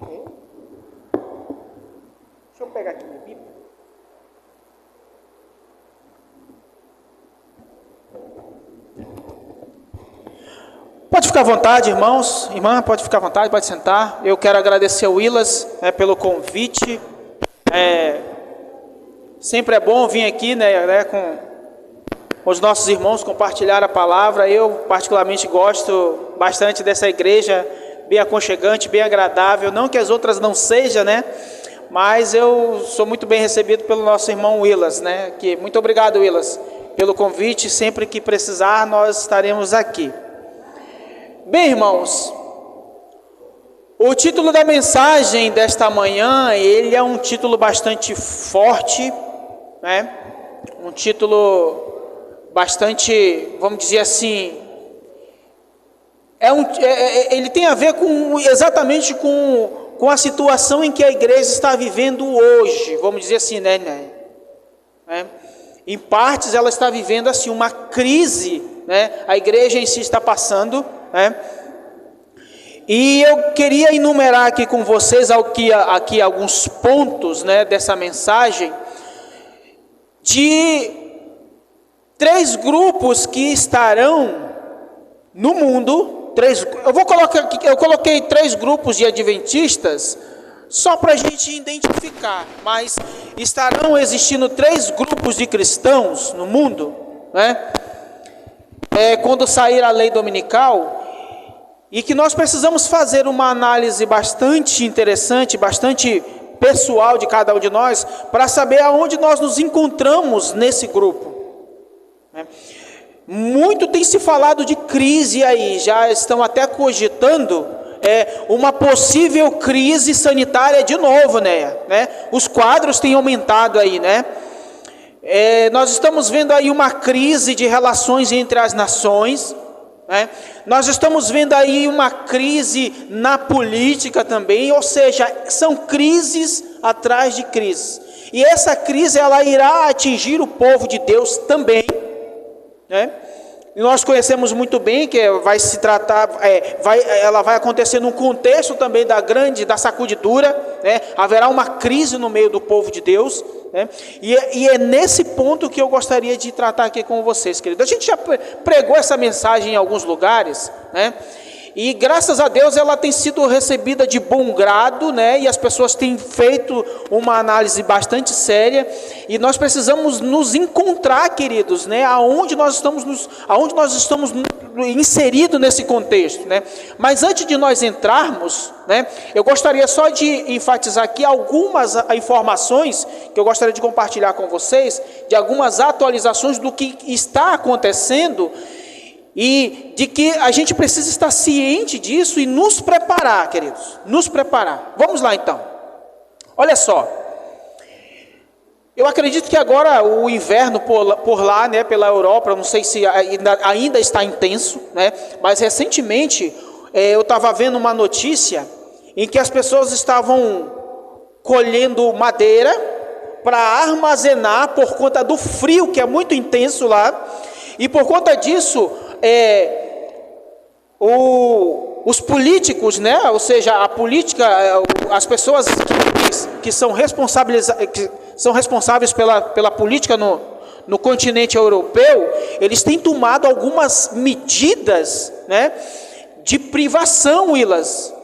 Deixa eu pegar aqui minha Bíblia. Pode ficar à vontade, irmãos. Irmã, pode ficar à vontade, pode sentar. Eu quero agradecer ao Willas pelo convite. Sempre é bom vir aqui, com os nossos irmãos compartilhar a palavra. Eu particularmente gosto bastante dessa igreja, bem aconchegante, bem agradável. Não que as outras não sejam, mas eu sou muito bem recebido pelo nosso irmão Willas, muito obrigado, Willas, pelo convite. Sempre que precisar, nós estaremos aqui. Bem, irmãos, o título da mensagem desta manhã, ele é um título bastante forte, um título bastante, vamos dizer assim, ele tem a ver exatamente com a situação em que a igreja está vivendo hoje, vamos dizer assim, Em partes ela está vivendo assim uma crise, a igreja em si está passando, E eu queria enumerar aqui com vocês aqui alguns pontos, dessa mensagem, de 3 grupos que estarão no mundo. Eu coloquei 3 grupos de adventistas, só para a gente identificar, mas estarão existindo 3 grupos de cristãos no mundo, quando sair a lei dominical, e que nós precisamos fazer uma análise bastante interessante, bastante pessoal de cada um de nós, para saber aonde nós nos encontramos nesse grupo. Muito tem se falado de crise aí, já estão até cogitando uma possível crise sanitária de novo, Os quadros têm aumentado aí, nós estamos vendo aí uma crise de relações entre as nações, nós estamos vendo aí uma crise na política também, ou seja, são crises atrás de crises, e essa crise ela irá atingir o povo de Deus também, E nós conhecemos muito bem que vai se tratar, ela vai acontecer num contexto também da sacudidura, haverá uma crise no meio do povo de Deus, e é nesse ponto que eu gostaria de tratar aqui com vocês, queridos. A gente já pregou essa mensagem em alguns lugares, e graças a Deus ela tem sido recebida de bom grado, e as pessoas têm feito uma análise bastante séria, e nós precisamos nos encontrar, queridos, aonde nós estamos inseridos nesse contexto, Mas antes de nós entrarmos, eu gostaria só de enfatizar aqui algumas informações que eu gostaria de compartilhar com vocês, de algumas atualizações do que está acontecendo, e de que a gente precisa estar ciente disso e nos preparar, queridos, nos preparar. Vamos lá então, olha só, eu acredito que agora o inverno por lá, pela Europa, não sei se ainda está intenso, mas recentemente eu estava vendo uma notícia em que as pessoas estavam colhendo madeira para armazenar por conta do frio que é muito intenso lá, e por conta disso os políticos, ou seja, a política, as pessoas que são responsáveis pela política no continente europeu, eles têm tomado algumas medidas, de privação, Willas,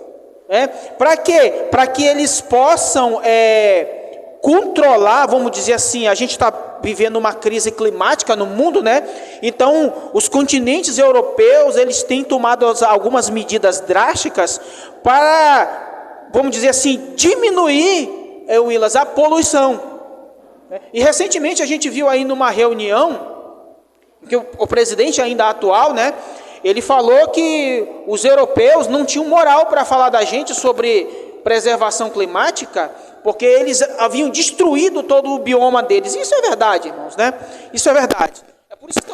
para quê? Para que eles possam controlar, vamos dizer assim, a gente está vivendo uma crise climática no mundo, Então, os continentes europeus, eles têm tomado algumas medidas drásticas para, vamos dizer assim, diminuir, Willas, a poluição. E recentemente a gente viu aí numa reunião, que o presidente ainda atual, ele falou que os europeus não tinham moral para falar da gente sobre preservação climática, porque eles haviam destruído todo o bioma deles. Isso é verdade, irmãos, Isso é verdade. É por isso que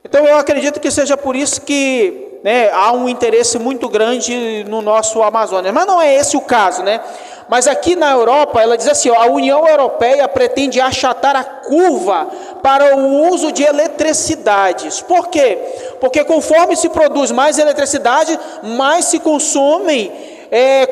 então eu acredito que seja por isso que há um interesse muito grande no nosso Amazonas. Mas não é esse o caso, Mas aqui na Europa, ela diz assim, a União Europeia pretende achatar a curva para o uso de eletricidades. Por quê? Porque conforme se produz mais eletricidade, mais se consomem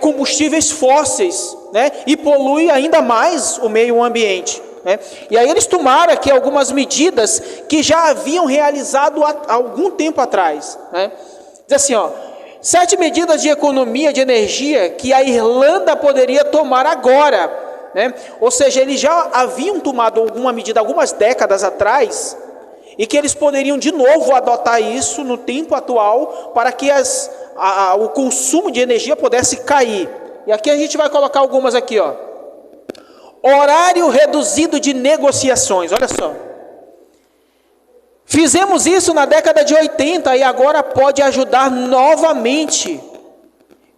combustíveis fósseis, né? E polui ainda mais o meio ambiente, né? E aí eles tomaram aqui algumas medidas que já haviam realizado há algum tempo atrás, né? Diz assim, 7 medidas de economia de energia que a Irlanda poderia tomar agora, né? Ou seja, eles já haviam tomado alguma medida algumas décadas atrás, e que eles poderiam de novo adotar isso no tempo atual, para que o consumo de energia pudesse cair. E aqui a gente vai colocar algumas aqui, Horário reduzido de negociações, olha só. Fizemos isso na década de 80 e agora pode ajudar novamente.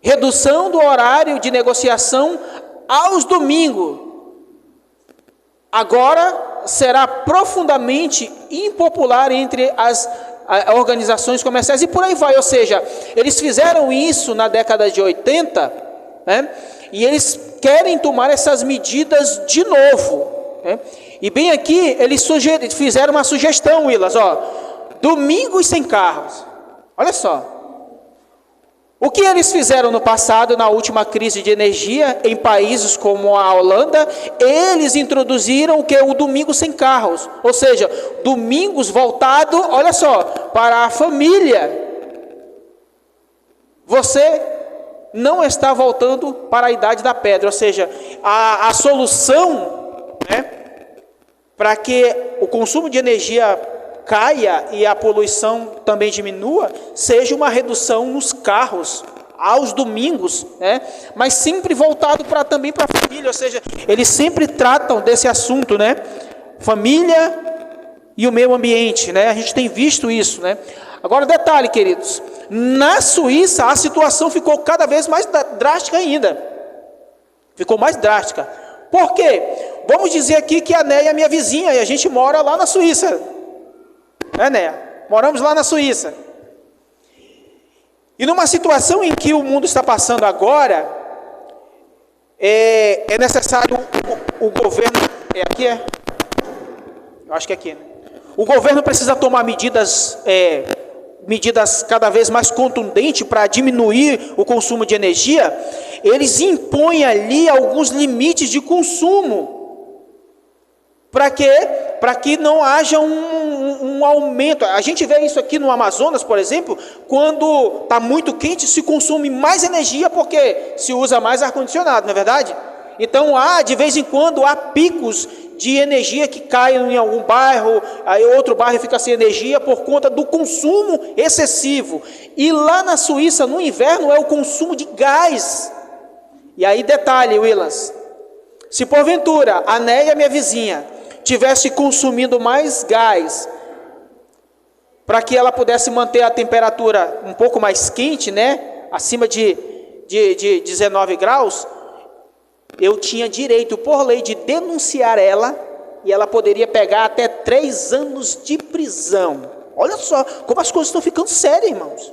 Redução do horário de negociação aos domingos. Agora será profundamente impopular entre as organizações comerciais e por aí vai. Ou seja, eles fizeram isso na década de 80, né? E eles querem tomar essas medidas de novo, né? E bem aqui, eles fizeram uma sugestão, Willas, domingos sem carros. Olha só. O que eles fizeram no passado, na última crise de energia, em países como a Holanda, eles introduziram o domingo sem carros. Ou seja, domingos voltado, olha só, para a família. Você não está voltando para a idade da pedra. Ou seja, a solução, né, para que o consumo de energia caia e a poluição também diminua, seja uma redução nos carros aos domingos, né? Mas sempre voltado também para a família, ou seja, eles sempre tratam desse assunto, né? Família e o meio ambiente, né? A gente tem visto isso, né? Agora, detalhe, queridos, na Suíça a situação ficou cada vez mais drástica ainda. Ficou mais drástica. Por quê? Vamos dizer aqui que a Néia é minha vizinha e a gente mora lá na Suíça. Néia? Moramos lá na Suíça. E numa situação em que o mundo está passando agora, é necessário o governo... Aqui é? Eu acho que é aqui, né? O governo precisa tomar medidas cada vez mais contundentes para diminuir o consumo de energia. Eles impõem ali alguns limites de consumo. Para quê? Para que não haja um aumento. A gente vê isso aqui no Amazonas, por exemplo, quando está muito quente, se consome mais energia porque se usa mais ar-condicionado, não é verdade? Então, de vez em quando, há picos de energia que caem em algum bairro, aí outro bairro fica sem energia por conta do consumo excessivo. E lá na Suíça, no inverno, é o consumo de gás. E aí, detalhe, Willas, se porventura a Néia, minha vizinha, tivesse consumindo mais gás, para que ela pudesse manter a temperatura um pouco mais quente, né, acima de 19 graus, eu tinha direito, por lei, de denunciar ela, e ela poderia pegar até 3 anos de prisão. Olha só como as coisas estão ficando sérias, irmãos.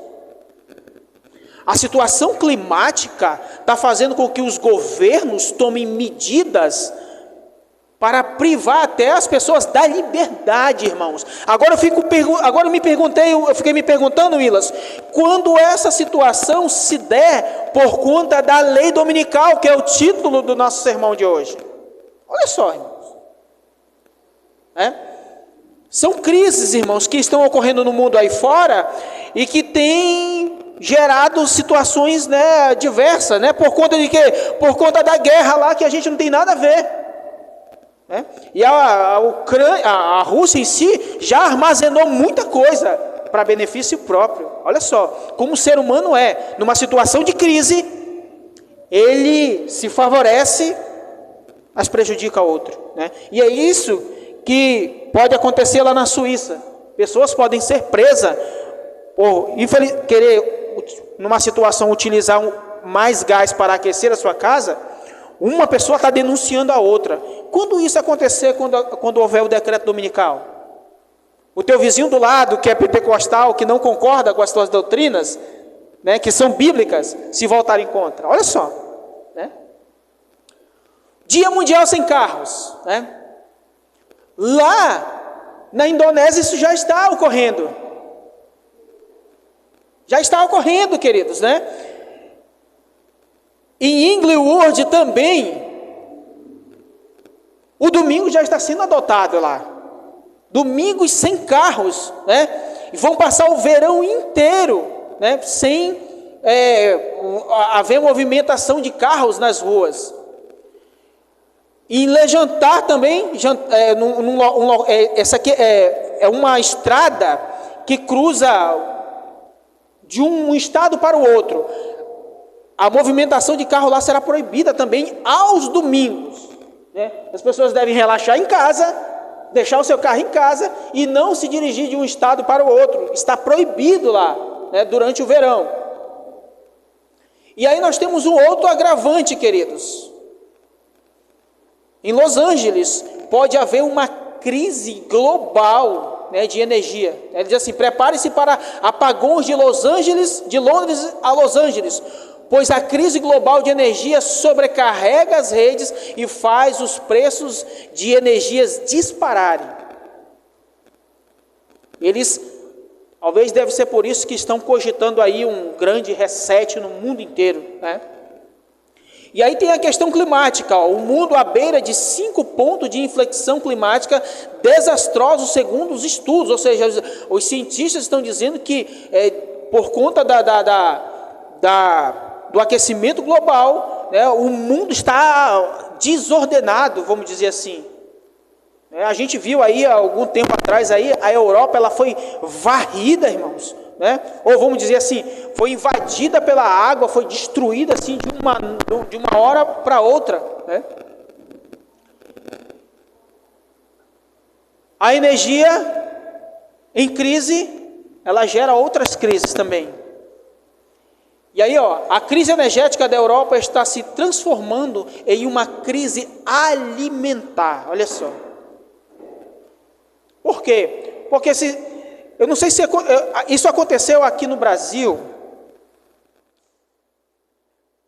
A situação climática está fazendo com que os governos tomem medidas para privar até as pessoas da liberdade, irmãos. Agora eu fiquei me perguntando, Willas, quando essa situação se der por conta da lei dominical, que é o título do nosso sermão de hoje. Olha só, irmãos. São crises, irmãos, que estão ocorrendo no mundo aí fora e que têm gerado situações, né, diversas, né? Por conta de quê? Por conta da guerra lá, que a gente não tem nada a ver. E a Rússia em si já armazenou muita coisa para benefício próprio. Olha só, como o ser humano numa situação de crise, ele se favorece, mas prejudica outro, né? E é isso que pode acontecer lá na Suíça. Pessoas podem ser presas por querer, numa situação, utilizar mais gás para aquecer a sua casa. Uma pessoa está denunciando a outra. Quando isso acontecer, quando houver o decreto dominical? O teu vizinho do lado, que é pentecostal, que não concorda com as tuas doutrinas, né, que são bíblicas, se voltarem contra. Olha só. Né? Dia Mundial Sem Carros. Né? Lá, Na Indonésia isso já está ocorrendo. Já está ocorrendo, queridos, né? Em Inglewood também, o domingo já está sendo adotado lá. Domingos sem carros, né? E vão passar o verão inteiro, né? Sem haver movimentação de carros nas ruas. Em Lejantar também, essa aqui é uma estrada que cruza de um estado para o outro. A movimentação de carro lá será proibida também aos domingos, né? As pessoas devem relaxar em casa, deixar o seu carro em casa e não se dirigir de um estado para o outro. Está proibido lá, né, durante o verão. E aí nós temos um outro agravante, queridos. Em Los Angeles pode haver uma crise global, né, de energia. Ele diz assim: prepare-se para apagões de Londres a Los Angeles, pois a crise global de energia sobrecarrega as redes e faz os preços de energias dispararem. Eles, talvez deve ser por isso que estão cogitando aí um grande reset no mundo inteiro, né? E aí tem a questão climática, ó. O mundo à beira de 5 pontos de inflexão climática desastrosos segundo os estudos, ou seja, os cientistas estão dizendo que por conta do aquecimento global, né, o mundo está desordenado, vamos dizer assim. A gente viu aí há algum tempo atrás aí, a Europa ela foi varrida, irmãos, né? Ou vamos dizer assim, foi invadida pela água, foi destruída assim de uma hora para outra, né? A energia em crise, ela gera outras crises também. E aí, ó, a crise energética da Europa está se transformando em uma crise alimentar. Olha só. Por quê? Porque eu não sei se isso aconteceu aqui no Brasil,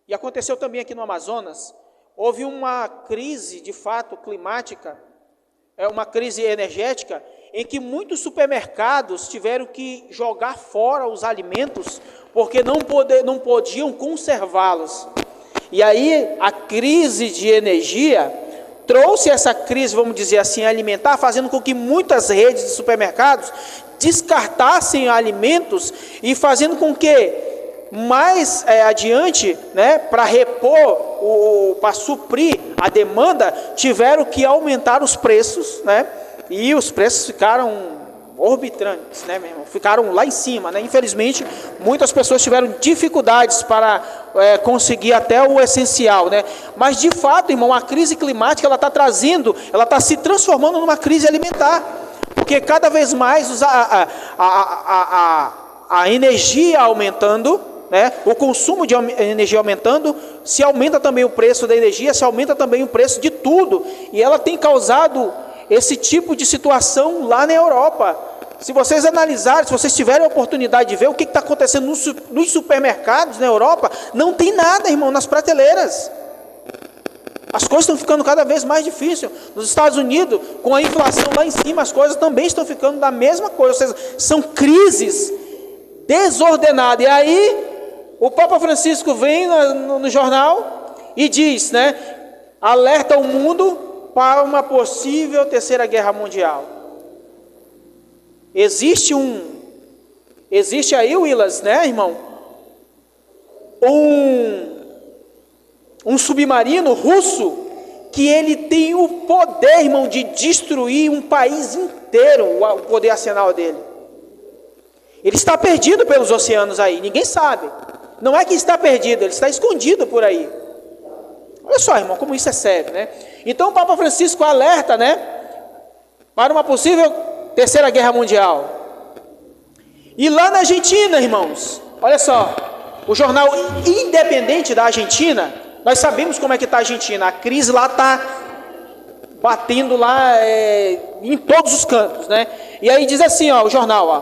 e aconteceu também aqui no Amazonas. Houve uma crise, de fato, climática, uma crise energética, em que muitos supermercados tiveram que jogar fora os alimentos, porque não podiam conservá-los. E aí, a crise de energia trouxe essa crise, vamos dizer assim, alimentar, fazendo com que muitas redes de supermercados descartassem alimentos e fazendo com que mais adiante, né, para para suprir a demanda, tiveram que aumentar os preços, né, e os preços ficaram orbitantes, né, meu irmão? Ficaram lá em cima, né? Infelizmente, muitas pessoas tiveram dificuldades para conseguir até o essencial, né? Mas de fato, irmão, a crise climática ela está se transformando numa crise alimentar, porque cada vez mais a energia aumentando, né? O consumo de energia aumentando, se aumenta também o preço da energia, se aumenta também o preço de tudo, e ela tem causado esse tipo de situação lá na Europa. Se vocês analisarem, se vocês tiverem a oportunidade de ver o que está acontecendo nos supermercados na Europa, não tem nada, irmão, nas prateleiras. As coisas estão ficando cada vez mais difíceis. Nos Estados Unidos, com a inflação lá em cima, as coisas também estão ficando da mesma coisa. Ou seja, são crises desordenadas. E aí, o Papa Francisco vem no jornal e diz, né, alerta o mundo para uma possível terceira guerra mundial. Existe aí, Willas, né, irmão? Um submarino russo que ele tem o poder, irmão, de destruir um país inteiro, o poder arsenal dele. Ele está perdido pelos oceanos aí, ninguém sabe. Não é que está perdido, ele está escondido por aí. Olha só, irmão, como isso é sério, né? Então o Papa Francisco alerta, né, para uma possível terceira guerra mundial. E lá na Argentina, irmãos, olha só, o jornal independente da Argentina, nós sabemos como é que está a Argentina, a crise lá está batendo lá em todos os cantos, né? E aí diz assim, ó, o jornal, ó,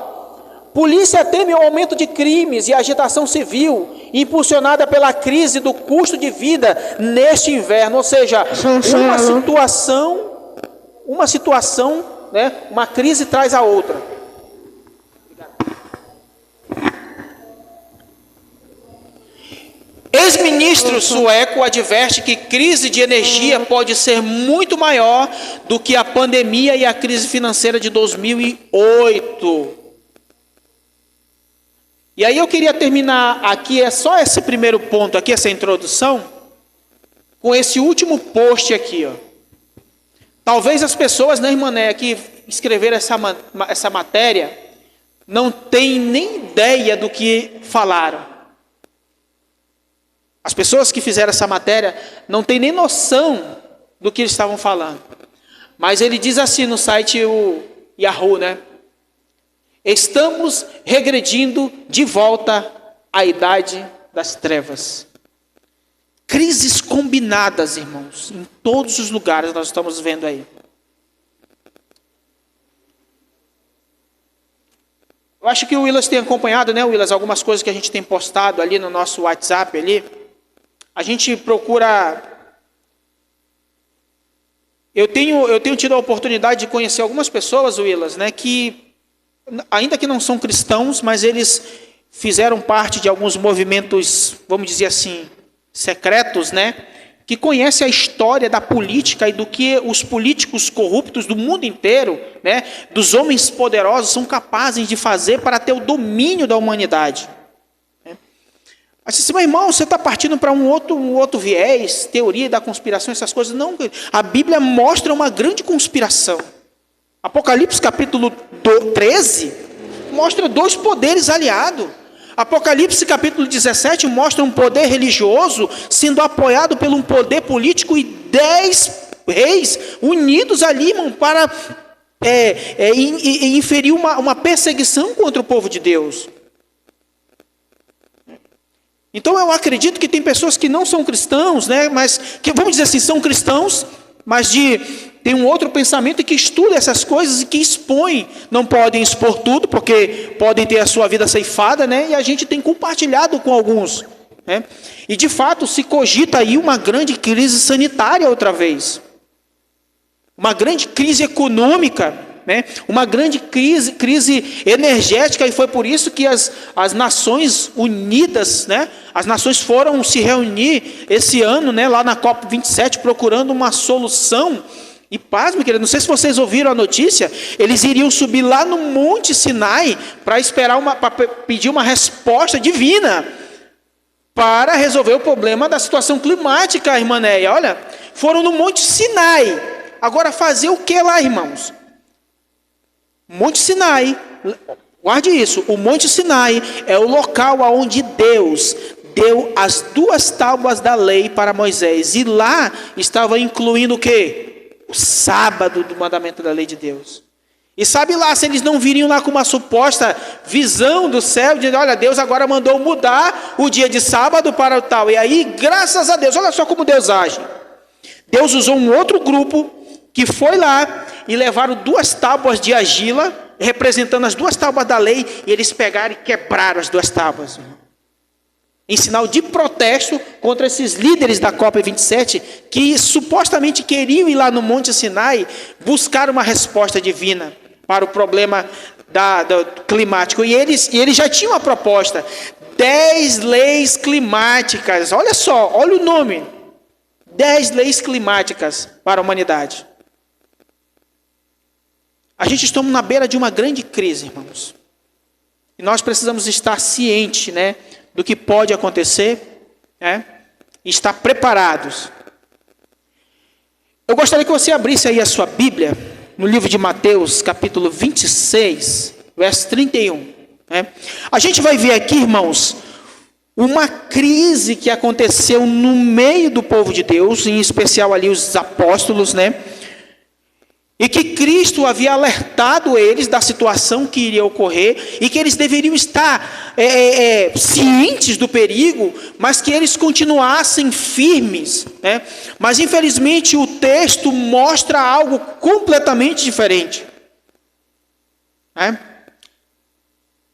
polícia teme o aumento de crimes e agitação civil, impulsionada pela crise do custo de vida neste inverno. Ou seja, uma situação né? Uma crise traz a outra. Ex-ministro sueco adverte que crise de energia pode ser muito maior do que a pandemia e a crise financeira de 2008. E aí eu queria terminar aqui, é só esse primeiro ponto aqui, essa introdução, com esse último post aqui, ó. Talvez as pessoas, né, irmã Néia, que escreveram essa matéria, não têm nem ideia do que falaram. As pessoas que fizeram essa matéria não têm nem noção do que eles estavam falando. Mas ele diz assim no site o Yahoo, né? Estamos regredindo de volta à idade das trevas. Crises combinadas, irmãos, em todos os lugares nós estamos vendo aí. Eu acho que o Willas tem acompanhado, né, Willas, algumas coisas que a gente tem postado ali no nosso WhatsApp ali. A gente procura... Eu tenho tido a oportunidade de conhecer algumas pessoas, Willas, né, que, ainda que não são cristãos, mas eles fizeram parte de alguns movimentos, vamos dizer assim, secretos, né, que conhecem a história da política e do que os políticos corruptos do mundo inteiro, né, dos homens poderosos, são capazes de fazer para ter o domínio da humanidade. Mas assim, meu irmão, você está partindo para um outro viés, teoria da conspiração, essas coisas. Não, a Bíblia mostra uma grande conspiração. Apocalipse capítulo 13 mostra dois poderes aliados. Apocalipse capítulo 17 mostra um poder religioso sendo apoiado por um poder político e 10 reis unidos ali, irmão, para inferir uma perseguição contra o povo de Deus. Então eu acredito que tem pessoas que não são cristãos, né, mas que, vamos dizer assim, são cristãos, mas tem um outro pensamento e que estuda essas coisas e que expõe. Não podem expor tudo, porque podem ter a sua vida ceifada, né, e a gente tem compartilhado com alguns, né, e de fato se cogita aí uma grande crise sanitária outra vez, uma grande crise econômica, né? Uma grande crise energética, e foi por isso que as Nações Unidas, né? As nações foram se reunir esse ano, né? Lá na COP27, procurando uma solução. E pasme, querido, não sei se vocês ouviram a notícia, eles iriam subir lá no Monte Sinai para pedir uma resposta divina para resolver o problema da situação climática, irmã Néia. Olha, foram no Monte Sinai. Agora fazer o que lá, irmãos? Monte Sinai, guarde isso, o Monte Sinai é o local onde Deus deu as 2 tábuas da lei para Moisés, e lá estava incluindo o quê? O sábado do mandamento da lei de Deus. E sabe lá, se eles não viriam lá com uma suposta visão do céu, dizendo, olha, Deus agora mandou mudar o dia de sábado para o tal, e aí, graças a Deus, olha só como Deus age. Deus usou um outro grupo que foi lá e levaram 2 tábuas de argila, representando as 2 tábuas da lei, e eles pegaram e quebraram as 2 tábuas. Em sinal de protesto contra esses líderes da COP27, que supostamente queriam ir lá no Monte Sinai buscar uma resposta divina para o problema do climático. E eles já tinham uma proposta, 10 leis climáticas, olha só, olha o nome, 10 leis climáticas para a humanidade. A gente está na beira de uma grande crise, irmãos. E nós precisamos estar cientes, né, do que pode acontecer, né, e estar preparados. Eu gostaria que você abrisse aí a sua Bíblia, no livro de Mateus, capítulo 26, verso 31. Né? A gente vai ver aqui, irmãos, uma crise que aconteceu no meio do povo de Deus, em especial ali os apóstolos, né? E que Cristo havia alertado eles da situação que iria ocorrer, e que eles deveriam estar cientes do perigo, mas que eles continuassem firmes, né? Mas infelizmente o texto mostra algo completamente diferente, né?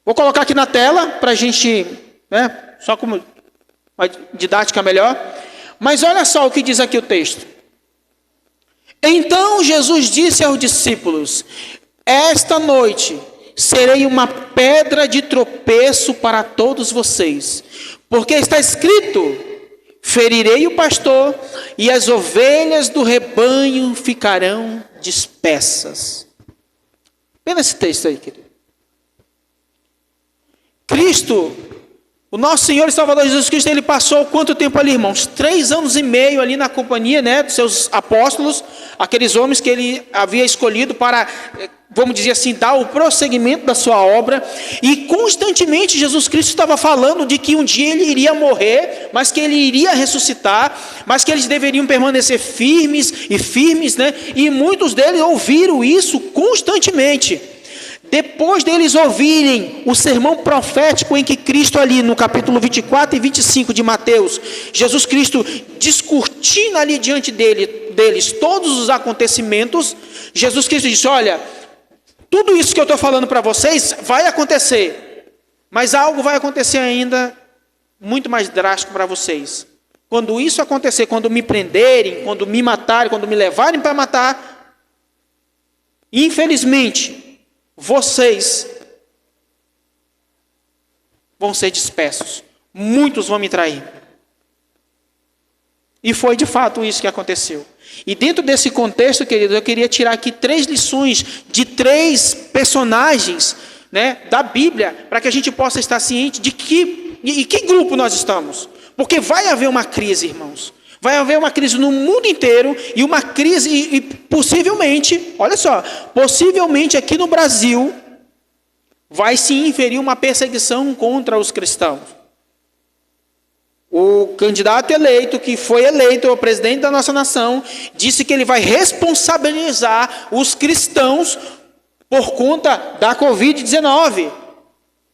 Vou colocar aqui na tela para a gente, né, só como uma didática melhor. Mas olha só o que diz aqui o texto. Então Jesus disse aos discípulos: esta noite serei uma pedra de tropeço para todos vocês, porque está escrito: ferirei o pastor e as ovelhas do rebanho ficarão dispersas. Pena esse texto aí, querido. Cristo, o nosso Senhor e Salvador Jesus Cristo, ele passou quanto tempo ali, irmãos? 3 anos e meio ali na companhia, né, dos seus apóstolos, aqueles homens que ele havia escolhido para, vamos dizer assim, dar o prosseguimento da sua obra. E constantemente Jesus Cristo estava falando de que um dia ele iria morrer, mas que ele iria ressuscitar, mas que eles deveriam permanecer firmes, né? E muitos deles ouviram isso constantemente. Depois deles ouvirem o sermão profético em que Cristo ali no capítulo 24 e 25 de Mateus, Jesus Cristo descortina ali diante deles todos os acontecimentos, Jesus Cristo disse: olha, tudo isso que eu estou falando para vocês vai acontecer, mas algo vai acontecer ainda muito mais drástico para vocês. Quando isso acontecer, quando me prenderem, quando me matarem, quando me levarem para matar, infelizmente, vocês vão ser dispersos. Muitos vão me trair. E foi de fato isso que aconteceu. E dentro desse contexto, queridos, eu queria tirar aqui 3 lições de 3 personagens, né, da Bíblia, para que a gente possa estar ciente de que grupo nós estamos. Porque vai haver uma crise, irmãos. Vai haver uma crise no mundo inteiro, e uma crise, e possivelmente, olha só, possivelmente aqui no Brasil, vai se inferir uma perseguição contra os cristãos. O candidato eleito, que foi eleito o presidente da nossa nação, disse que ele vai responsabilizar os cristãos por conta da Covid-19.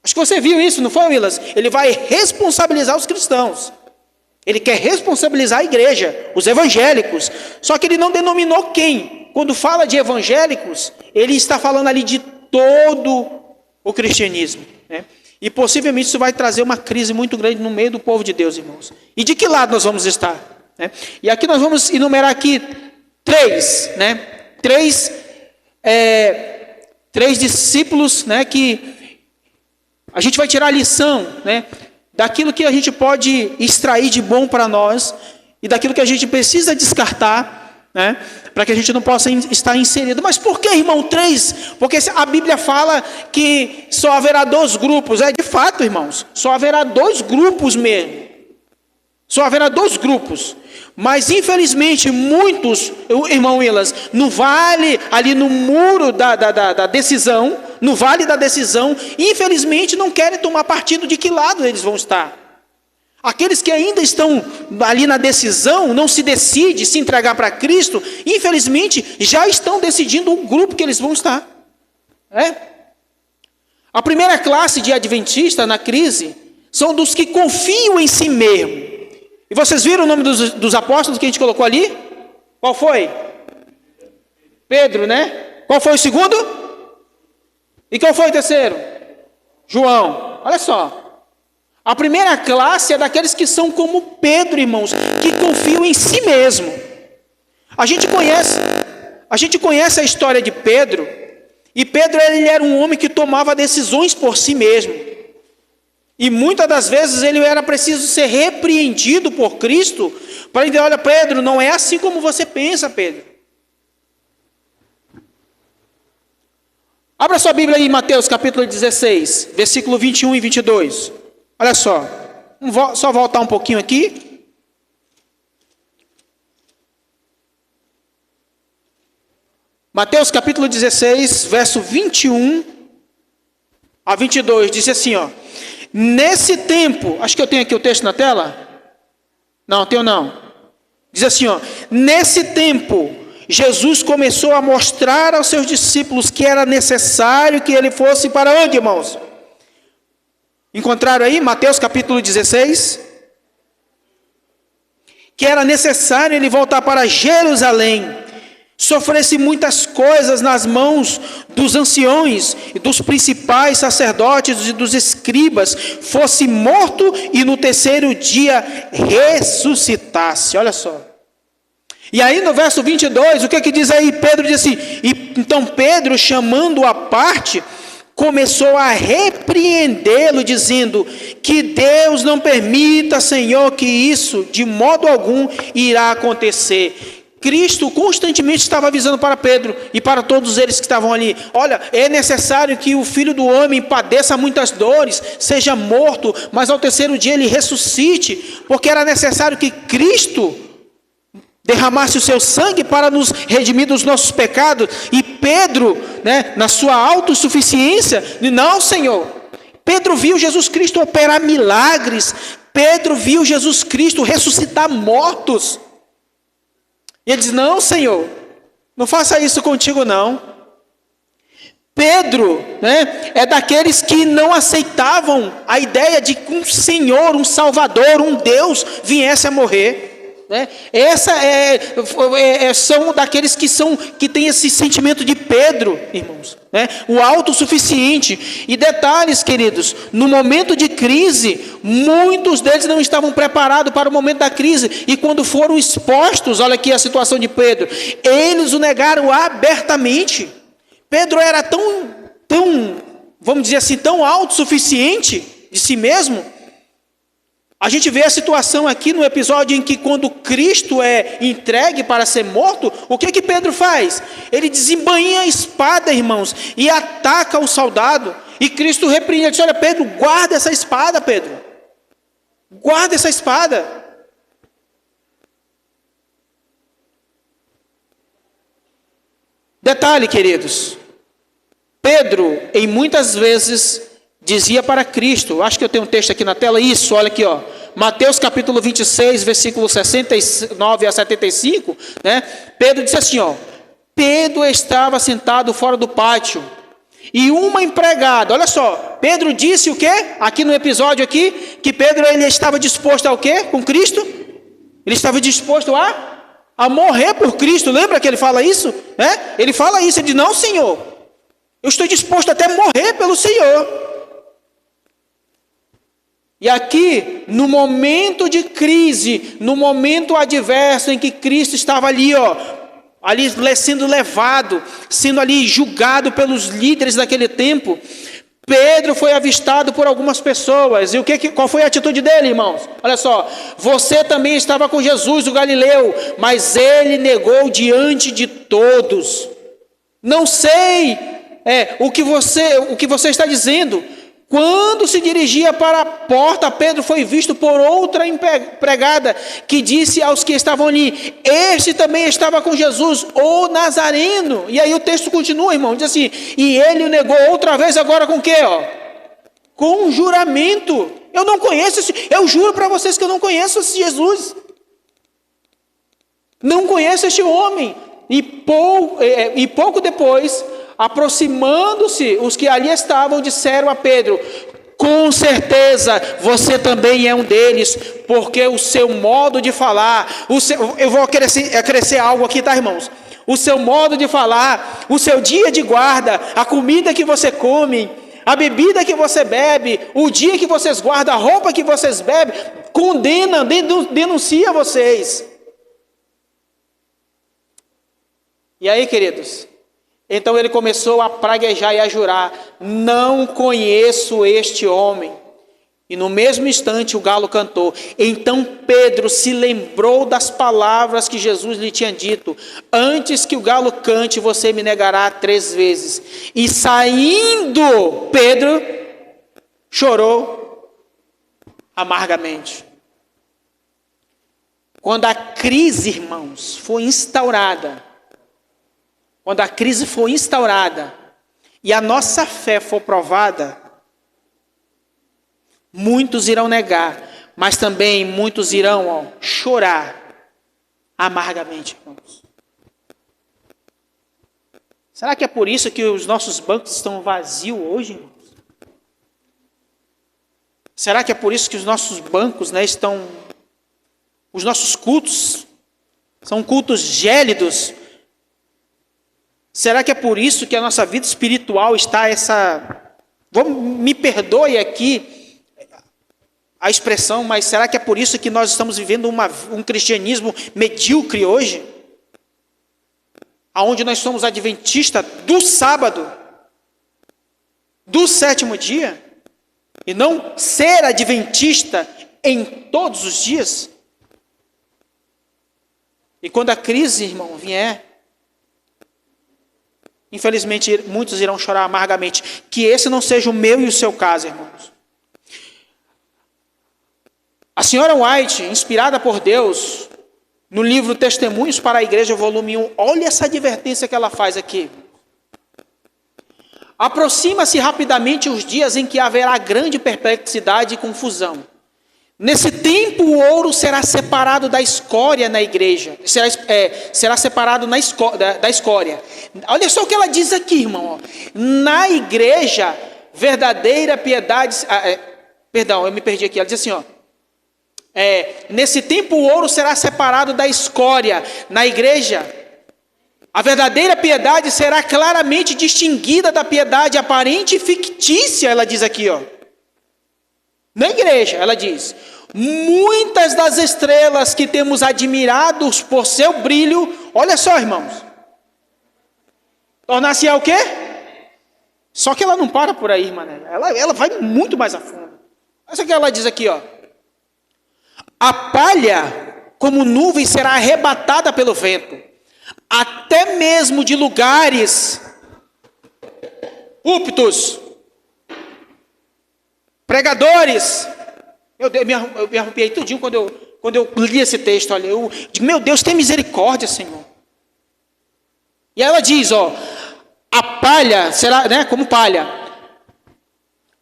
Acho que você viu isso, não foi, Willas? Ele vai responsabilizar os cristãos. Ele quer responsabilizar a igreja, os evangélicos. Só que ele não denominou quem. Quando fala de evangélicos, ele está falando ali de todo o cristianismo, né? E possivelmente isso vai trazer uma crise muito grande no meio do povo de Deus, irmãos. E de que lado nós vamos estar, né? E aqui nós vamos enumerar aqui 3, né? 3 discípulos, né? Que a gente vai tirar a lição, né, daquilo que a gente pode extrair de bom para nós e daquilo que a gente precisa descartar, né, para que a gente não possa estar inserido. Mas por que, irmão, 3? Porque a Bíblia fala que só haverá 2 grupos. É de fato, irmãos, só haverá 2 grupos mesmo. Só haverá 2 grupos. Mas infelizmente muitos, irmão Willas, no vale, ali no muro da decisão, no vale da decisão, infelizmente não querem tomar partido de que lado eles vão estar. Aqueles que ainda estão ali na decisão, não se decidem se entregar para Cristo, infelizmente já estão decidindo o grupo que eles vão estar. A primeira classe de adventista na crise são dos que confiam em si mesmo. E vocês viram o nome dos apóstolos que a gente colocou ali? Qual foi? Pedro, né? Qual foi o segundo? E qual foi o terceiro? João. Olha só. A primeira classe é daqueles que são como Pedro, irmãos, que confiam em si mesmo. A gente conhece a história de Pedro, e Pedro ele era um homem que tomava decisões por si mesmo. E muitas das vezes ele era preciso ser repreendido por Cristo, para dizer: olha, Pedro, não é assim como você pensa, Pedro. Abra sua Bíblia aí em Mateus capítulo 16, versículo 21 e 22. Olha só, só voltar um pouquinho aqui. Mateus capítulo 16, verso 21 a 22, diz assim, ó: nesse tempo, acho que eu tenho aqui o texto na tela? Não, tenho não. Diz assim, ó: nesse tempo, Jesus começou a mostrar aos seus discípulos que era necessário que ele fosse para onde, irmãos? Encontraram aí Mateus capítulo 16? Que era necessário ele voltar para Jerusalém, sofresse muitas coisas nas mãos dos anciões e dos principais sacerdotes e dos escribas, fosse morto e no terceiro dia ressuscitasse. Olha só. E aí no verso 22, o que diz aí? Pedro diz assim, então Pedro, chamando-o à parte, começou a repreendê-lo, dizendo, que Deus não permita, Senhor, que isso de modo algum irá acontecer. Cristo constantemente estava avisando para Pedro e para todos eles que estavam ali, olha, é necessário que o Filho do Homem padeça muitas dores, seja morto, mas ao terceiro dia ele ressuscite, porque era necessário que Cristo derramasse o seu sangue para nos redimir dos nossos pecados. E Pedro, na sua autossuficiência, não, Senhor. Pedro viu Jesus Cristo operar milagres, Pedro viu Jesus Cristo ressuscitar mortos. E ele diz, não, Senhor, não faça isso contigo não. Pedro, é daqueles que não aceitavam a ideia de que um Senhor, um Salvador, um Deus viesse a morrer. São daqueles que têm esse sentimento de Pedro, irmãos, o autossuficiente. E detalhes, queridos, no momento de crise, muitos deles não estavam preparados para o momento da crise, e quando foram expostos, olha aqui a situação de Pedro, eles o negaram abertamente. Pedro era tão, vamos dizer assim, tão autossuficiente de si mesmo. A gente vê a situação aqui no episódio em que quando Cristo é entregue para ser morto, o que Pedro faz? Ele desembainha a espada, irmãos, e ataca o soldado. E Cristo repreende, ele diz, olha Pedro, guarda essa espada, Pedro. Guarda essa espada. Detalhe, queridos. Pedro, em muitas vezes, dizia para Cristo, acho que eu tenho um texto aqui na tela, isso, olha aqui, ó, Mateus capítulo 26, versículo 69 a 75, Pedro disse assim, ó, Pedro estava sentado fora do pátio, e uma empregada, olha só, Pedro disse o quê? Aqui no episódio aqui, que Pedro ele estava disposto ao quê? Com Cristo? Ele estava disposto a morrer por Cristo, lembra que ele fala isso? Ele fala isso, ele diz, não, Senhor, eu estou disposto até a morrer pelo Senhor. E aqui, no momento de crise, no momento adverso em que Cristo estava ali, ali sendo levado, sendo ali julgado pelos líderes daquele tempo, Pedro foi avistado por algumas pessoas. E qual foi a atitude dele, irmãos? Olha só, você também estava com Jesus, o Galileu, mas ele negou diante de todos. Não sei o que você está dizendo. Quando se dirigia para a porta, Pedro foi visto por outra empregada, que disse aos que estavam ali, este também estava com Jesus, o Nazareno. E aí o texto continua, irmão, diz assim, e ele o negou outra vez, agora com o quê? Com juramento. Eu não conheço eu juro para vocês que eu não conheço esse Jesus. Não conheço este homem. E pouco depois, aproximando-se, os que ali estavam disseram a Pedro, com certeza você também é um deles, porque o seu modo de falar, eu vou acrescer algo aqui, tá, irmãos? O seu modo de falar, o seu dia de guarda, a comida que você come, a bebida que você bebe, o dia que vocês guardam, a roupa que vocês bebem, denuncia vocês. E aí, queridos, então ele começou a praguejar e a jurar, não conheço este homem. E no mesmo instante o galo cantou. Então Pedro se lembrou das palavras que Jesus lhe tinha dito, antes que o galo cante, você me negará 3 vezes. E saindo, Pedro chorou amargamente. Quando a crise, irmãos, foi instaurada, e a nossa fé for provada, muitos irão negar, mas também muitos irão chorar amargamente, irmãos. Será que é por isso que os nossos bancos estão vazios hoje, irmãos? Será que é por isso que os nossos bancos, os nossos cultos são cultos gélidos? Será que é por isso que a nossa vida espiritual está me perdoe aqui a expressão, mas será que é por isso que nós estamos vivendo um cristianismo medíocre hoje? aonde nós somos adventistas do sábado, do sétimo dia, e não ser adventista em todos os dias. E quando a crise, irmão, vier, infelizmente muitos irão chorar amargamente. Que esse não seja o meu e o seu caso, irmãos. A senhora White, inspirada por Deus, no livro Testemunhos para a Igreja, volume 1, olha essa advertência que ela faz aqui. Aproxima-se rapidamente os dias em que haverá grande perplexidade e confusão. Nesse tempo o ouro será separado da escória na igreja. Será separado da escória. Olha só o que ela diz aqui, irmão. Na igreja, verdadeira piedade... perdão, eu me perdi aqui. Ela diz assim, ó. Nesse tempo o ouro será separado da escória. Na igreja, a verdadeira piedade será claramente distinguida da piedade aparente e fictícia, ela diz aqui, ó. Na igreja, ela diz, muitas das estrelas que temos admirados por seu brilho, olha só, irmãos, tornar-se o quê? Só que ela não para por aí, irmã, ela vai muito mais a fundo. Olha o que ela diz aqui, ó. A palha, como nuvem, será arrebatada pelo vento, até mesmo de lugares púlpitos, pregadores. Meu Deus, eu me arrupiei tudinho quando eu li esse texto. Olha, eu digo, meu Deus, tem misericórdia, Senhor. E ela diz, ó, a palha será, né, como palha.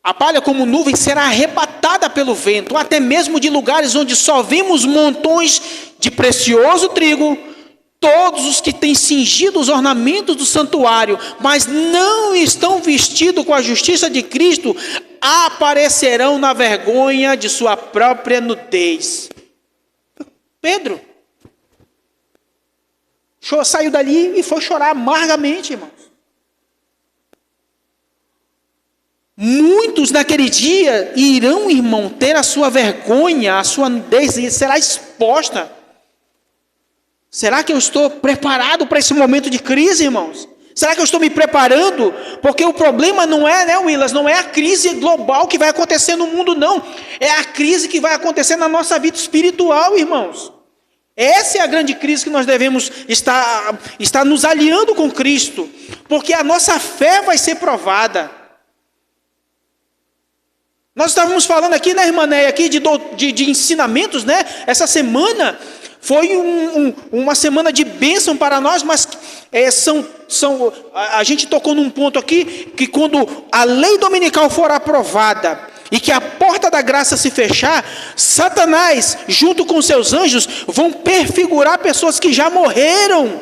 A palha como nuvem será arrebatada pelo vento, até mesmo de lugares onde só vimos montões de precioso trigo, todos os que têm cingido os ornamentos do santuário, mas não estão vestidos com a justiça de Cristo, aparecerão na vergonha de sua própria nudez. Pedro saiu dali e foi chorar amargamente, irmãos. Muitos naquele dia irão, irmão, ter a sua vergonha, a sua nudez será exposta. Será que eu estou preparado para esse momento de crise, irmãos? Será que eu estou me preparando? Porque o problema não é, né, Willas, não é a crise global que vai acontecer no mundo, não. É a crise que vai acontecer na nossa vida espiritual, irmãos. Essa é a grande crise que nós devemos estar nos aliando com Cristo. Porque a nossa fé vai ser provada. Nós estávamos falando aqui, né, irmã Neia, aqui de ensinamentos, né? Essa semana foi uma semana de bênção para nós, mas a gente tocou num ponto aqui, que quando a lei dominical for aprovada e que a porta da graça se fechar, Satanás, junto com seus anjos, vão perfigurar pessoas que já morreram.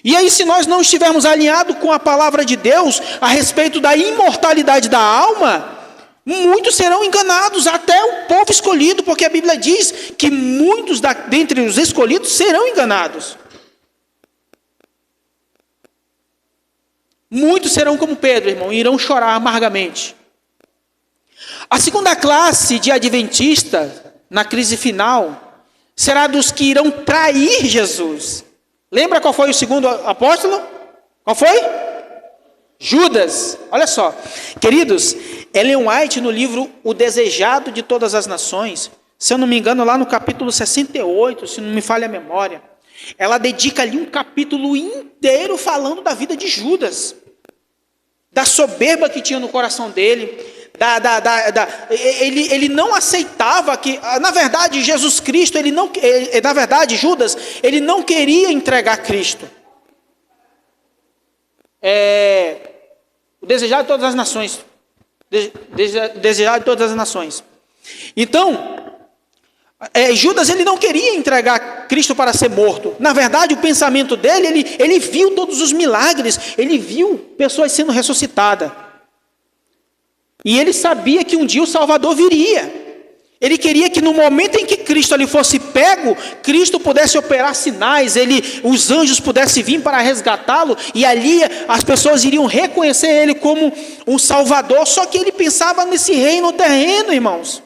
E aí, se nós não estivermos alinhados com a palavra de Deus a respeito da imortalidade da alma, muitos serão enganados, até o povo escolhido, porque a Bíblia diz que muitos dentre os escolhidos serão enganados. Muitos serão como Pedro, irmão, e irão chorar amargamente. A segunda classe de adventistas, na crise final, será dos que irão trair Jesus. Lembra qual foi o segundo apóstolo? Qual foi? Judas. Olha só, queridos, Ellen White, no livro O Desejado de Todas as Nações, se eu não me engano, lá no capítulo 68, se não me falha a memória, ela dedica ali um capítulo inteiro falando da vida de Judas, da soberba que tinha no coração dele, ele não aceitava que, na verdade, Jesus Cristo, na verdade, Judas, ele não queria entregar Cristo. O desejado de todas as nações. Desejado de todas as nações. Então, Judas, ele não queria entregar Cristo para ser morto. Na verdade, o pensamento dele, ele viu todos os milagres, ele viu pessoas sendo ressuscitadas. E ele sabia que um dia o Salvador viria. Ele queria que no momento em que Cristo ali fosse pego, Cristo pudesse operar sinais, os anjos pudessem vir para resgatá-lo, e ali as pessoas iriam reconhecer ele como um Salvador. Só que ele pensava nesse reino terreno, irmãos.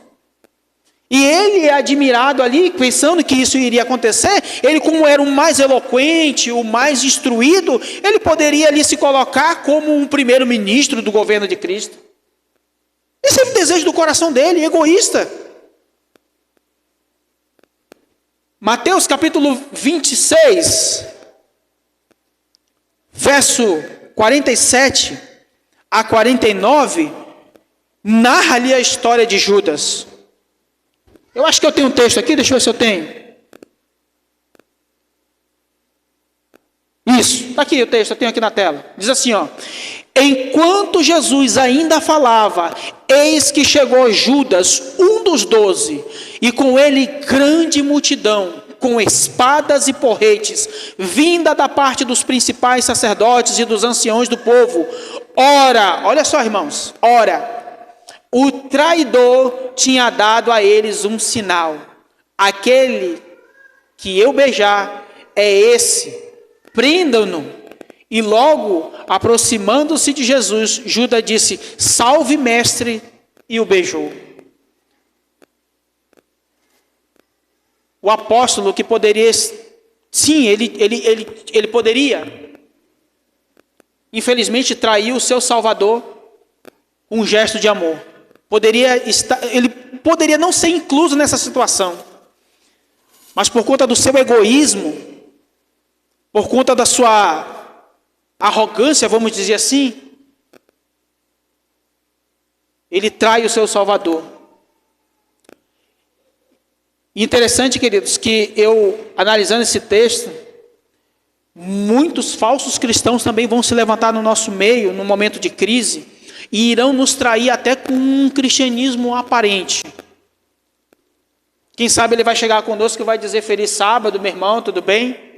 E ele é admirado ali, pensando que isso iria acontecer. Ele, como era o mais eloquente, o mais instruído, ele poderia ali se colocar como um primeiro-ministro do governo de Cristo. Esse é o desejo do coração dele, egoísta. Mateus capítulo 26, verso 47 a 49, narra ali a história de Judas. Eu acho que eu tenho um texto aqui, deixa eu ver se eu tenho. Isso, está aqui o texto, eu tenho aqui na tela. Diz assim, ó. Enquanto Jesus ainda falava, eis que chegou Judas, um dos 12, e com ele grande multidão, com espadas e porretes, vinda da parte dos principais sacerdotes e dos anciãos do povo. Ora, olha só, irmãos, ora, o traidor tinha dado a eles um sinal. Aquele que eu beijar é esse. Prendam-no. E logo, aproximando-se de Jesus, Judas disse, salve mestre, e o beijou. O apóstolo que poderia, sim, ele poderia, infelizmente, trair o seu Salvador com um gesto de amor. Ele poderia não ser incluso nessa situação, mas por conta do seu egoísmo, por conta da sua arrogância, vamos dizer assim, ele trai o seu Salvador. E interessante, queridos, que eu, analisando esse texto, muitos falsos cristãos também vão se levantar no nosso meio, no momento de crise, e irão nos trair até com um cristianismo aparente. Quem sabe ele vai chegar conosco e vai dizer, feliz sábado, meu irmão, tudo bem?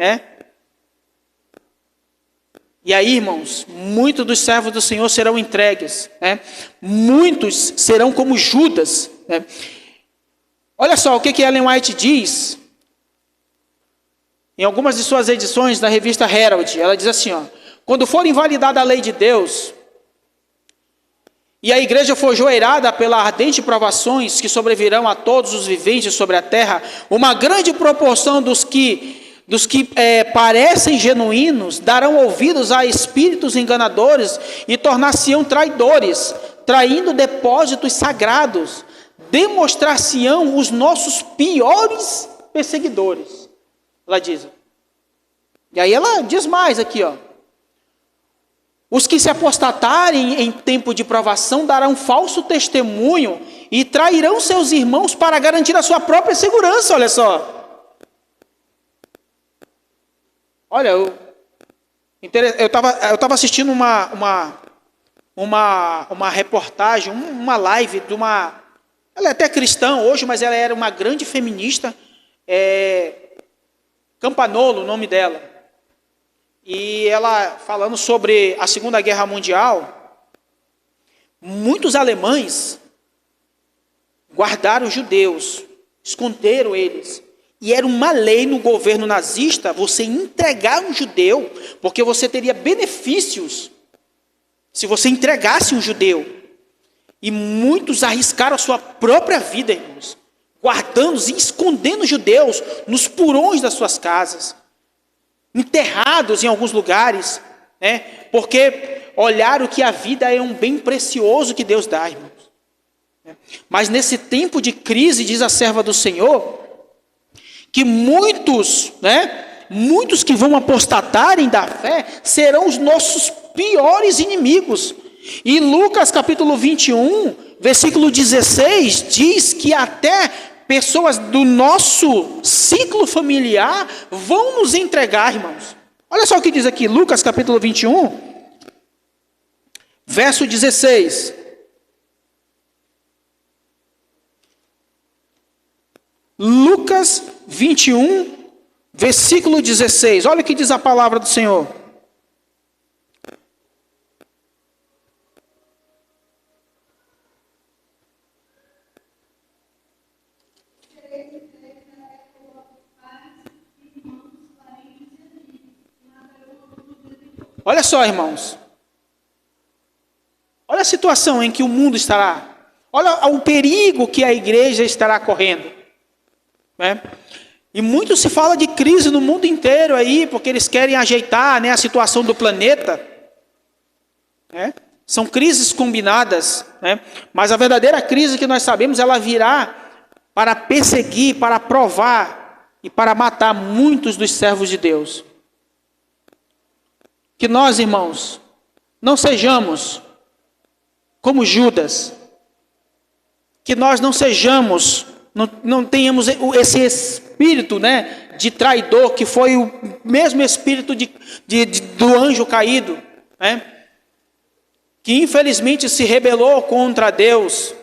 E aí, irmãos, muitos dos servos do Senhor serão entregues. Muitos serão como Judas. Olha só o que Ellen White diz. Em algumas de suas edições da revista Herald, ela diz assim, ó, quando for invalidada a lei de Deus, e a igreja for joeirada pela ardente provações que sobrevirão a todos os viventes sobre a terra, uma grande proporção dos que parecem genuínos darão ouvidos a espíritos enganadores e tornar-se-ão traidores, traindo depósitos sagrados, demonstrar-se-ão os nossos piores perseguidores. Ela diz. E aí ela diz mais aqui, ó. Os que se apostatarem em tempo de provação darão falso testemunho e trairão seus irmãos para garantir a sua própria segurança, olha só. Olha, eu estava assistindo uma reportagem, uma live de uma... Ela é até cristã hoje, mas ela era uma grande feminista, Campanolo, o nome dela. E ela falando sobre a Segunda Guerra Mundial, muitos alemães guardaram os judeus, esconderam eles. E era uma lei no governo nazista você entregar um judeu, porque você teria benefícios se você entregasse um judeu. E muitos arriscaram a sua própria vida, irmãos, guardando e escondendo judeus nos porões das suas casas, enterrados em alguns lugares, porque olharam que a vida é um bem precioso que Deus dá, irmãos. Mas nesse tempo de crise, diz a serva do Senhor, que muitos que vão apostatarem da fé serão os nossos piores inimigos. E Lucas capítulo 21, versículo 16, diz que até pessoas do nosso ciclo familiar vão nos entregar, irmãos. Olha só o que diz aqui, Lucas capítulo 21, verso 16. Lucas 21, versículo 16. Olha o que diz a palavra do Senhor. Olha só, irmãos. Olha a situação em que o mundo estará. Olha o perigo que a igreja estará correndo, né? E muito se fala de crise no mundo inteiro aí, porque eles querem ajeitar, né, a situação do planeta, né? São crises combinadas, né? Mas a verdadeira crise que nós sabemos, ela virá para perseguir, para provar e para matar muitos dos servos de Deus. Que nós, irmãos, não sejamos como Judas, que nós não sejamos, não tenhamos esse espírito, né, de traidor, que foi o mesmo espírito do anjo caído, né, que infelizmente se rebelou contra Deus,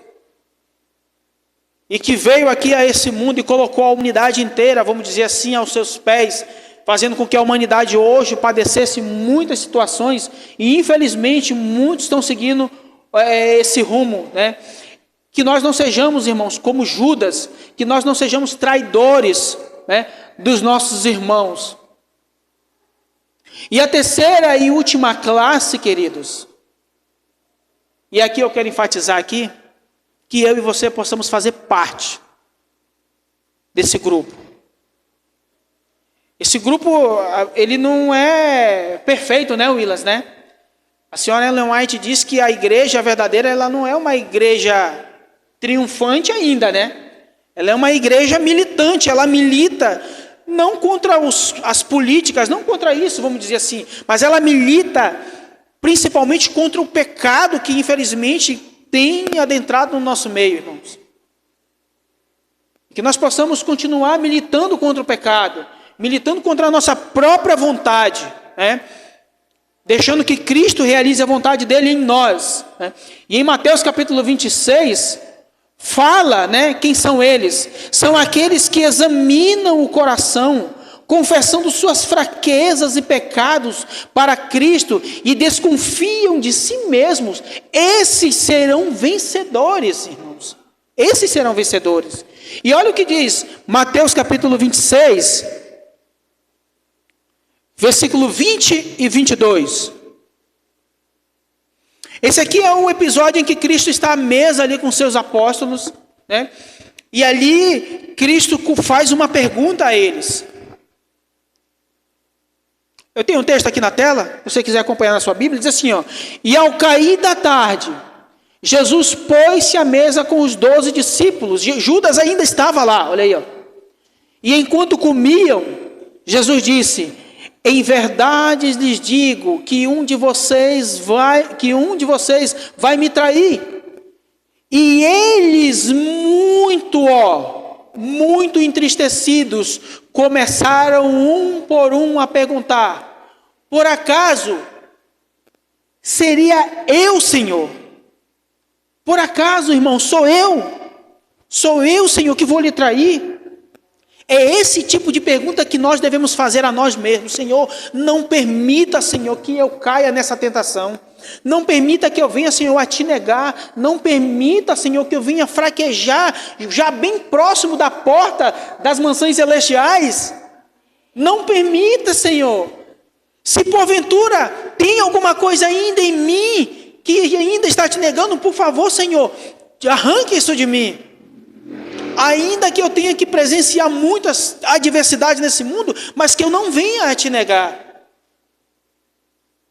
e que veio aqui a esse mundo e colocou a humanidade inteira, vamos dizer assim, aos seus pés, fazendo com que a humanidade hoje padecesse muitas situações, e infelizmente muitos estão seguindo esse rumo, né? Que nós não sejamos, irmãos, como Judas, que nós não sejamos traidores, né, dos nossos irmãos. E a terceira e última classe, queridos, e aqui eu quero enfatizar aqui, que eu e você possamos fazer parte desse grupo. Esse grupo, ele não é perfeito, né, Willas, né? A senhora Ellen White diz que a igreja verdadeira, ela não é uma igreja triunfante ainda, né? Ela é uma igreja militante, ela milita não contra as políticas, não contra isso, vamos dizer assim, mas ela milita principalmente contra o pecado que infelizmente tem adentrado no nosso meio, irmãos. Que nós possamos continuar militando contra o pecado, militando contra a nossa própria vontade, né? Deixando que Cristo realize a vontade dele em nós, né? E em Mateus capítulo 26, fala, né, quem são eles? São aqueles que examinam o coração, confessando suas fraquezas e pecados para Cristo e desconfiam de si mesmos. Esses serão vencedores, irmãos. Esses serão vencedores. E olha o que diz Mateus capítulo 26, versículo 20 e 22. Esse aqui é um episódio em que Cristo está à mesa ali com seus apóstolos, né? E ali Cristo faz uma pergunta a eles. Eu tenho um texto aqui na tela, se você quiser acompanhar na sua Bíblia, diz assim, ó: e ao cair da tarde, Jesus pôs-se à mesa com os 12 discípulos. Judas ainda estava lá, olha aí, ó. E enquanto comiam, Jesus disse: em verdade lhes digo que um de vocês vai me trair. E eles muito entristecidos, começaram um por um a perguntar: por acaso seria eu, Senhor? Por acaso, irmão, sou eu, Senhor, que vou lhe trair? É esse tipo de pergunta que nós devemos fazer a nós mesmos. Senhor, não permita, Senhor, que eu caia nessa tentação. Não permita que eu venha, Senhor, a te negar. Não permita, Senhor, que eu venha fraquejar, já bem próximo da porta das mansões celestiais. Não permita, Senhor. Se porventura tem alguma coisa ainda em mim, que ainda está te negando, por favor, Senhor, arranque isso de mim. Ainda que eu tenha que presenciar muitas adversidades nesse mundo, mas que eu não venha a te negar.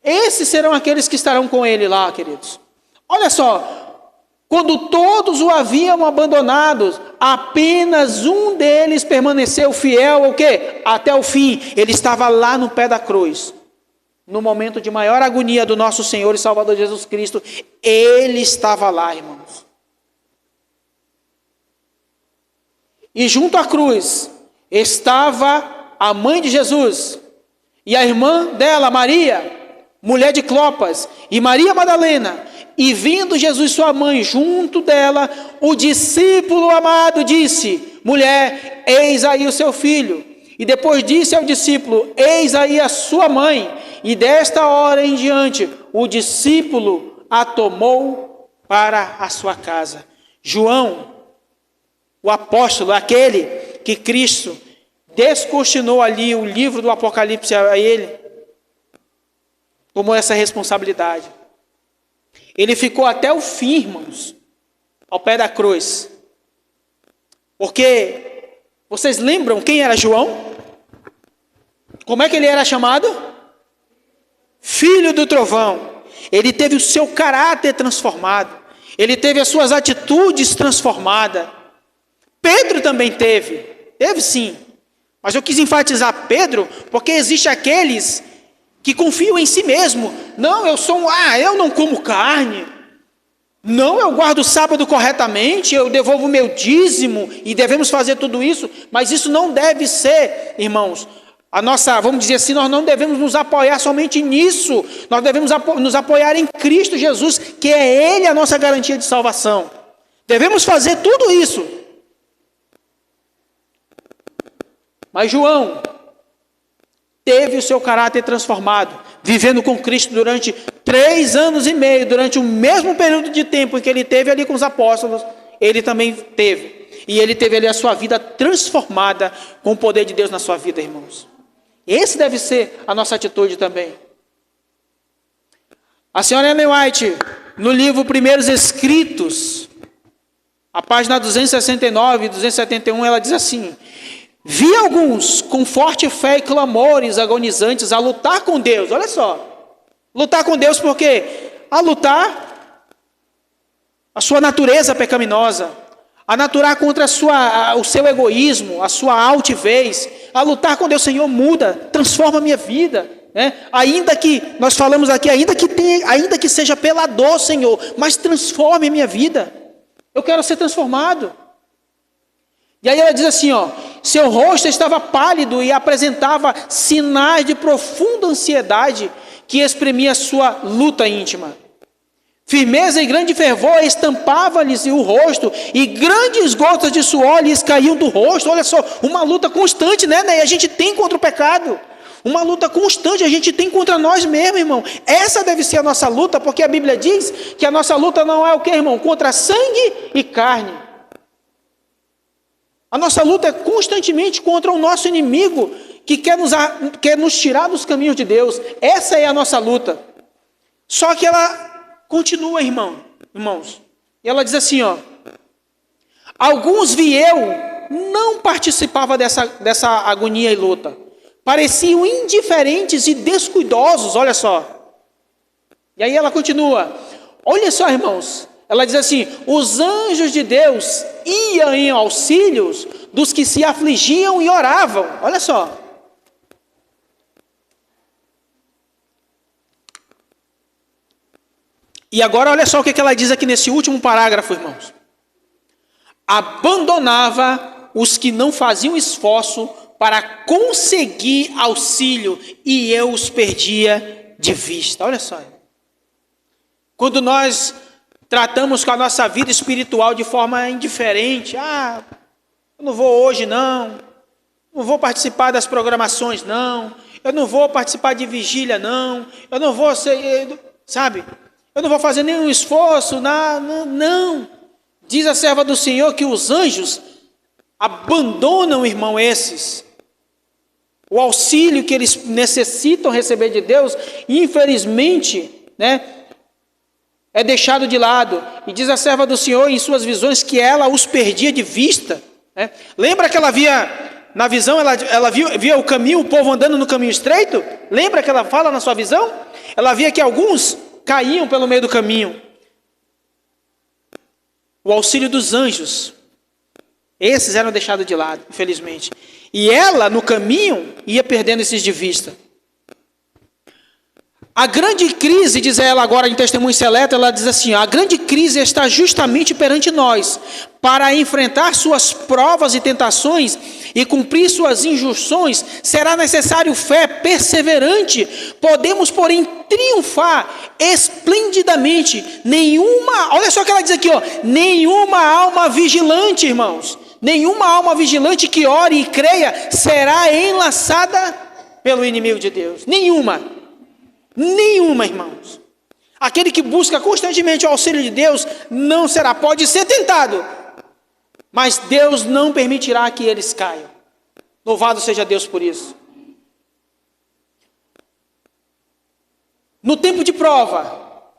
Esses serão aqueles que estarão com ele lá, queridos. Olha só, quando todos o haviam abandonado, apenas um deles permaneceu fiel ao quê? Até o fim. Ele estava lá no pé da cruz. No momento de maior agonia do nosso Senhor e Salvador Jesus Cristo, ele estava lá, irmãos. E junto à cruz estava a mãe de Jesus e a irmã dela, Maria, mulher de Clopas, e Maria Madalena. E vindo Jesus, sua mãe, junto dela, o discípulo amado disse: mulher, eis aí o seu filho. E depois disse ao discípulo: eis aí a sua mãe. E desta hora em diante, o discípulo a tomou para a sua casa. João, o apóstolo, aquele que Cristo descortinou ali o livro do Apocalipse a ele, tomou essa responsabilidade. Ele ficou até o fim, irmãos, ao pé da cruz. Porque vocês lembram quem era João? Como é que ele era chamado? Filho do trovão. Ele teve o seu caráter transformado. Ele teve as suas atitudes transformadas. Pedro também teve. Teve sim. Mas eu quis enfatizar Pedro, porque existe aqueles que confiam em si mesmo. Não, eu não como carne. Não, eu guardo o sábado corretamente, eu devolvo o meu dízimo, e devemos fazer tudo isso, mas isso não deve ser, irmãos, vamos dizer assim, nós não devemos nos apoiar somente nisso, nós devemos nos apoiar em Cristo Jesus, que é Ele a nossa garantia de salvação. Devemos fazer tudo isso. Mas João teve o seu caráter transformado, vivendo com Cristo durante 3 anos e meio, durante o mesmo período de tempo em que ele teve ali com os apóstolos, ele também teve. E ele teve ali a sua vida transformada com o poder de Deus na sua vida, irmãos. Esse deve ser a nossa atitude também. A senhora Ellen White, no livro Primeiros Escritos, a página 269 e 271, ela diz assim: vi alguns com forte fé e clamores agonizantes a lutar com Deus. Olha só, lutar com Deus porque a lutar a sua natureza pecaminosa, a lutar contra o seu egoísmo, a sua altivez, a lutar com Deus. Senhor, muda, transforma a minha vida, né? Ainda que, nós falamos aqui, ainda que seja pela dor, Senhor, mas transforme a minha vida, eu quero ser transformado. E aí ela diz assim, seu rosto estava pálido e apresentava sinais de profunda ansiedade que exprimia sua luta íntima. Firmeza e grande fervor estampava-lhes o rosto, e grandes gotas de suor lhes caíam do rosto. Olha só, uma luta constante, né? E a gente tem contra o pecado. Uma luta constante a gente tem contra nós mesmos, irmão. Essa deve ser a nossa luta, porque a Bíblia diz que a nossa luta não é o quê, irmão? Contra sangue e carne. A nossa luta é constantemente contra o nosso inimigo, que quer nos tirar dos caminhos de Deus. Essa é a nossa luta. Só que ela continua, irmãos. E ela diz assim, alguns não participava dessa agonia e luta. Pareciam indiferentes e descuidosos, olha só. E aí ela continua. Olha só, irmãos. Ela diz assim, os anjos de Deus iam em auxílios dos que se afligiam e oravam. Olha só. E agora olha só o que ela diz aqui nesse último parágrafo, irmãos. Abandonava os que não faziam esforço para conseguir auxílio, e eu os perdia de vista. Olha só. Quando nós tratamos com a nossa vida espiritual de forma indiferente, eu não vou hoje não vou participar das programações não, eu não vou participar de vigília não, eu não vou eu não vou fazer nenhum esforço, não. Diz a serva do Senhor que os anjos abandonam, irmão, o auxílio que eles necessitam receber de Deus, infelizmente, né, é deixado de lado. E diz a serva do Senhor em suas visões que ela os perdia de vista, né? Lembra que ela via, na visão, ela via o caminho, o povo andando no caminho estreito? Lembra que ela fala na sua visão? Ela via que alguns caíam pelo meio do caminho. O auxílio dos anjos, esses eram deixados de lado, infelizmente. E ela, no caminho, ia perdendo esses de vista. A grande crise, diz ela agora em Testemunho Seleto, ela diz assim, a grande crise está justamente perante nós. Para enfrentar suas provas e tentações e cumprir suas injunções, será necessário fé perseverante. Podemos, porém, triunfar esplendidamente. Olha só o que ela diz aqui, nenhuma alma vigilante, irmãos. Nenhuma alma vigilante que ore e creia será enlaçada pelo inimigo de Deus. Nenhuma, irmãos. Aquele que busca constantemente o auxílio de Deus não será, pode ser tentado, mas Deus não permitirá que eles caiam. Louvado seja Deus por isso. No tempo de prova,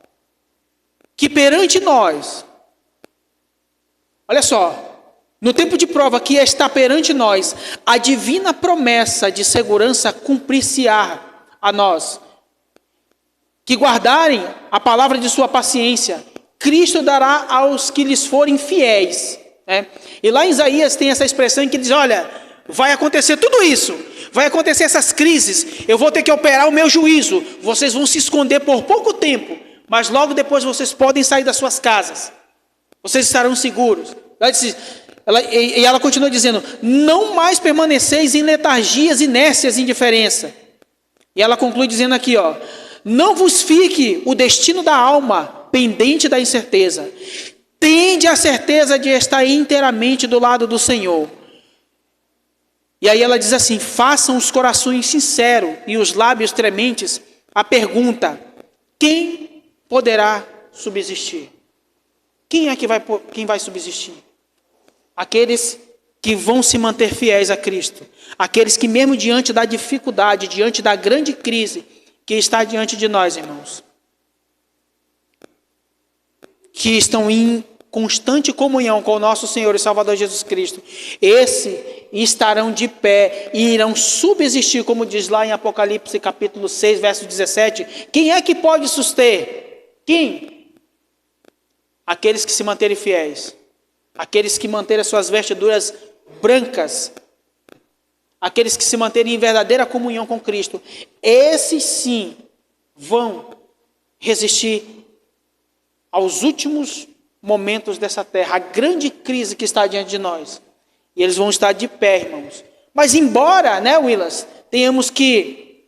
que perante nós Olha só, no tempo de prova que está perante nós, a divina promessa de segurança cumprir-se-á a nós, que guardarem a palavra de sua paciência, Cristo dará aos que lhes forem fiéis. Né? E lá em Isaías tem essa expressão em que diz, olha, vai acontecer tudo isso, vai acontecer essas crises, eu vou ter que operar o meu juízo, vocês vão se esconder por pouco tempo, mas logo depois vocês podem sair das suas casas, vocês estarão seguros. Ela continua dizendo, não mais permaneceis em letargias, inércias e indiferença. E ela conclui dizendo aqui, ó, não vos fique o destino da alma pendente da incerteza, tende a certeza de estar inteiramente do lado do Senhor. E aí ela diz assim, façam os corações sinceros e os lábios trementes a pergunta, quem poderá subsistir? Quem vai subsistir? Aqueles que vão se manter fiéis a Cristo. Aqueles que mesmo diante da dificuldade, diante da grande crise que está diante de nós, irmãos, que estão em constante comunhão com o nosso Senhor e Salvador Jesus Cristo, estarão de pé e irão subsistir, como diz lá em Apocalipse capítulo 6, verso 17. Quem é que pode suster? Quem? Aqueles que se manterem fiéis, aqueles que manterem as suas vestiduras brancas, aqueles que se manterem em verdadeira comunhão com Cristo, esses sim vão resistir aos últimos momentos dessa terra, a grande crise que está diante de nós. E eles vão estar de pé, irmãos. Mas embora, né, Willas, tenhamos que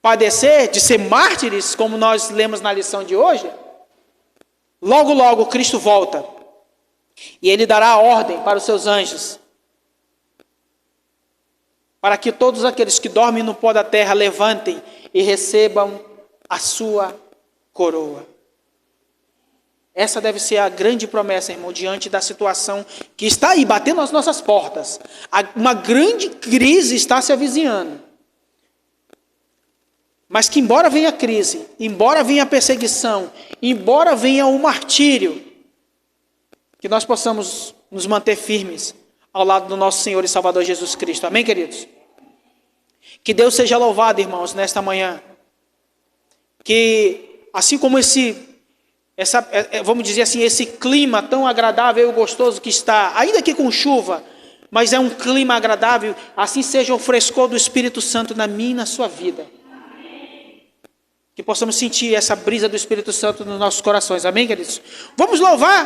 padecer de ser mártires, como nós lemos na lição de hoje, logo, logo Cristo volta. E Ele dará a ordem para os seus anjos, para que todos aqueles que dormem no pó da terra levantem e recebam a sua coroa. Essa deve ser a grande promessa, irmão, diante da situação que está aí, batendo às nossas portas. Uma grande crise está se avizinhando. Mas que embora venha a crise, embora venha a perseguição, embora venha o martírio, que nós possamos nos manter firmes ao lado do nosso Senhor e Salvador Jesus Cristo. Amém, queridos? Que Deus seja louvado, irmãos, nesta manhã. Que assim como vamos dizer assim, esse clima tão agradável e gostoso que está, ainda que com chuva, mas é um clima agradável, assim seja o frescor do Espírito Santo na minha e na sua vida. Que possamos sentir essa brisa do Espírito Santo nos nossos corações. Amém, queridos? Vamos louvar.